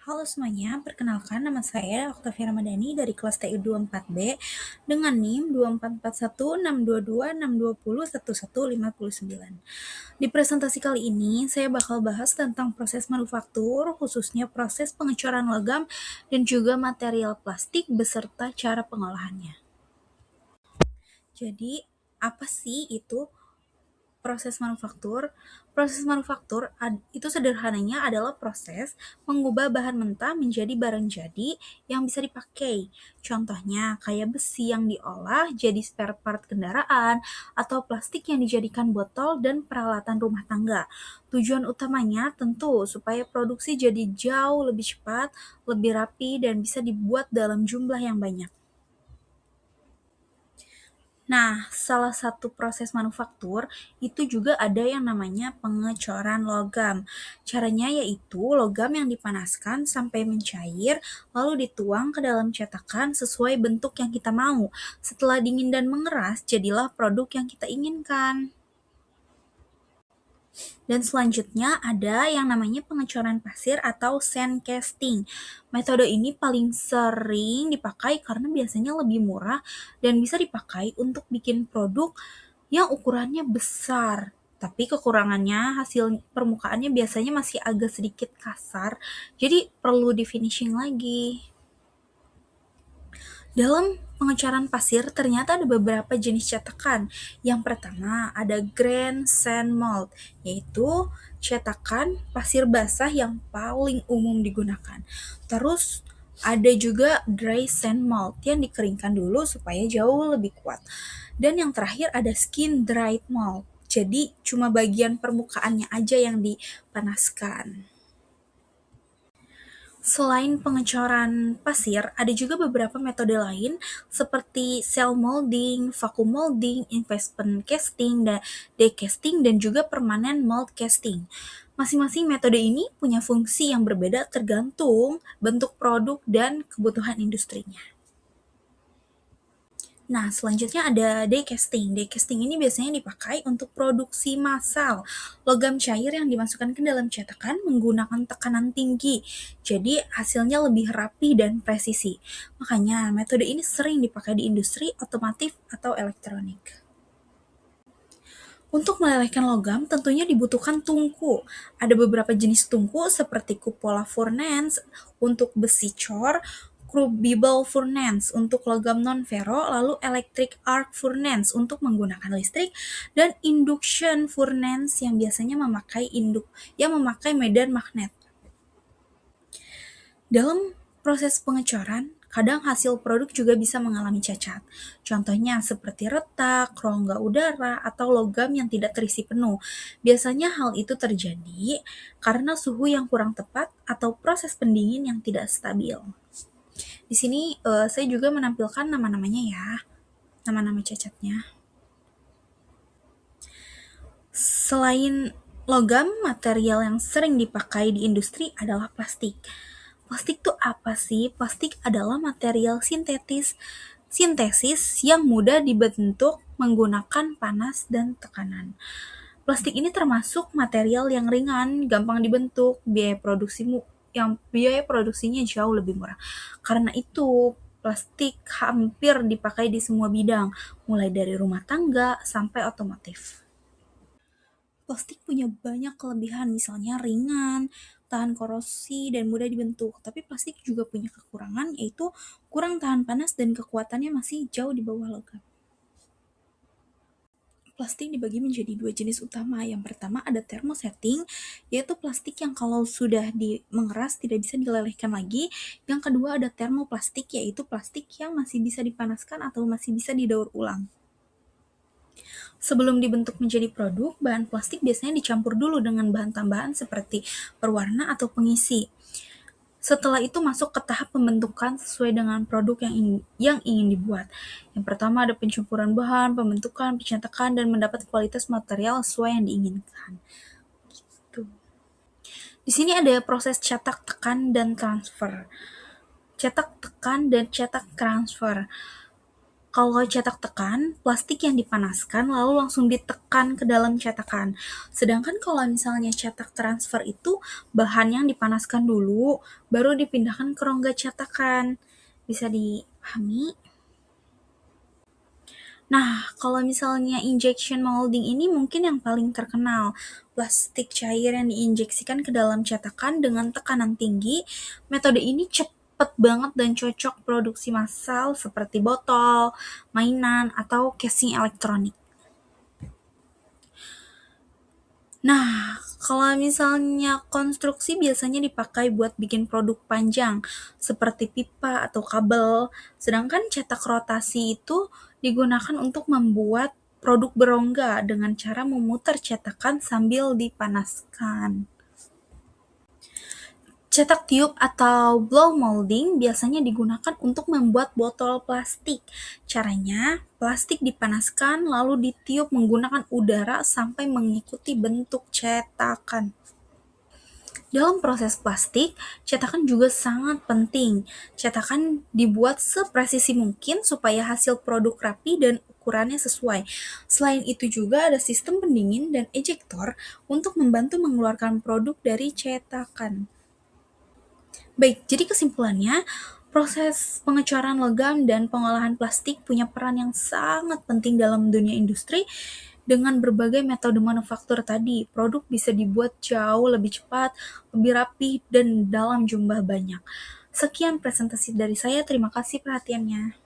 Halo semuanya, perkenalkan nama saya Oktavia Ramadhani dari kelas TU 24B dengan NIM 24416226201159. Di presentasi kali ini, saya bakal bahas tentang proses manufaktur, khususnya proses pengecoran logam dan juga material plastik beserta cara pengolahannya. Jadi, apa sih itu proses manufaktur? Proses manufaktur itu sederhananya adalah proses mengubah bahan mentah menjadi barang jadi yang bisa dipakai. Contohnya kayak besi yang diolah jadi spare part kendaraan atau plastik yang dijadikan botol dan peralatan rumah tangga. Tujuan utamanya tentu supaya produksi jadi jauh lebih cepat, lebih rapi, dan bisa dibuat dalam jumlah yang banyak. Nah, salah satu proses manufaktur itu juga ada yang namanya pengecoran logam. Caranya yaitu logam yang dipanaskan sampai mencair, lalu dituang ke dalam cetakan sesuai bentuk yang kita mau. Setelah dingin dan mengeras, jadilah produk yang kita inginkan. Dan selanjutnya ada yang namanya pengecoran pasir atau sand casting. Metode ini paling sering dipakai karena biasanya lebih murah dan bisa dipakai untuk bikin produk yang ukurannya besar. Tapi kekurangannya hasil permukaannya biasanya masih agak sedikit kasar, jadi perlu di finishing lagi. Dalam pengecoran pasir ternyata ada beberapa jenis cetakan. Yang pertama ada Grand Sand Mold, yaitu cetakan pasir basah yang paling umum digunakan. Terus ada juga Dry Sand Mold yang dikeringkan dulu supaya jauh lebih kuat. Dan yang terakhir ada Skin Dried Mold. Jadi cuma bagian permukaannya aja yang dipanaskan. Selain pengecoran pasir, ada juga beberapa metode lain seperti cell molding, vacuum molding, investment casting, dan die casting, dan juga permanent mold casting. Masing-masing metode ini punya fungsi yang berbeda tergantung bentuk produk dan kebutuhan industrinya. Nah, selanjutnya ada die casting. Die casting ini biasanya dipakai untuk produksi massal. Logam cair yang dimasukkan ke dalam cetakan menggunakan tekanan tinggi. Jadi, hasilnya lebih rapi dan presisi. Makanya, metode ini sering dipakai di industri otomotif atau elektronik. Untuk melelehkan logam tentunya dibutuhkan tungku. Ada beberapa jenis tungku seperti cupola furnace untuk besi cor, crucible furnace untuk logam non-ferro, lalu electric arc furnace untuk menggunakan listrik, dan induction furnace yang biasanya memakai medan magnet. Dalam proses pengecoran, kadang hasil produk juga bisa mengalami cacat. Contohnya seperti retak, rongga udara, atau logam yang tidak terisi penuh. Biasanya hal itu terjadi karena suhu yang kurang tepat atau proses pendingin yang tidak stabil. Di sini saya juga menampilkan nama-namanya ya, nama-nama cacatnya. Selain logam, material yang sering dipakai di industri adalah plastik. Plastik itu apa sih? Plastik adalah material sintesis yang mudah dibentuk menggunakan panas dan tekanan. Plastik ini termasuk material yang ringan, gampang dibentuk, biaya produksinya jauh lebih murah. Karena itu, plastik hampir dipakai di semua bidang, mulai dari rumah tangga sampai otomotif. Plastik punya banyak kelebihan, misalnya ringan, tahan korosi, dan mudah dibentuk. Tapi plastik juga punya kekurangan, yaitu kurang tahan panas dan kekuatannya masih jauh di bawah logam. Plastik dibagi menjadi dua jenis utama. Yang pertama ada thermosetting, yaitu plastik yang kalau sudah mengeras tidak bisa dilelehkan lagi. Yang kedua ada termoplastik, yaitu plastik yang masih bisa dipanaskan atau masih bisa didaur ulang. Sebelum dibentuk menjadi produk, bahan plastik biasanya dicampur dulu dengan bahan tambahan seperti perwarna atau pengisi. Setelah itu masuk ke tahap pembentukan sesuai dengan produk yang ingin dibuat. Yang pertama ada pencampuran bahan, pembentukan, pencetakan, dan mendapat kualitas material sesuai yang diinginkan. Gitu. Di sini ada proses cetak, tekan, dan transfer. Cetak, tekan, dan cetak transfer. Kalau cetak tekan, plastik yang dipanaskan lalu langsung ditekan ke dalam cetakan. Sedangkan kalau misalnya cetak transfer itu bahan yang dipanaskan dulu, baru dipindahkan ke rongga cetakan. Bisa dipahami? Nah, kalau misalnya injection molding ini mungkin yang paling terkenal. Plastik cair yang diinjeksikan ke dalam cetakan dengan tekanan tinggi. Metode ini cepat banget dan cocok produksi massal seperti botol, mainan, atau casing elektronik. Nah, kalau misalnya konstruksi biasanya dipakai buat bikin produk panjang, seperti pipa atau kabel, sedangkan cetak rotasi itu digunakan untuk membuat produk berongga dengan cara memutar cetakan sambil dipanaskan. Cetak tiup atau blow molding biasanya digunakan untuk membuat botol plastik. Caranya, plastik dipanaskan lalu ditiup menggunakan udara sampai mengikuti bentuk cetakan. Dalam proses plastik, cetakan juga sangat penting. Cetakan dibuat sepresisi mungkin supaya hasil produk rapi dan ukurannya sesuai. Selain itu juga ada sistem pendingin dan ejektor untuk membantu mengeluarkan produk dari cetakan. Baik, jadi kesimpulannya, proses pengecoran logam dan pengolahan plastik punya peran yang sangat penting dalam dunia industri. Dengan berbagai metode manufaktur tadi, produk bisa dibuat jauh lebih cepat, lebih rapi, dan dalam jumlah banyak. Sekian presentasi dari saya, terima kasih perhatiannya.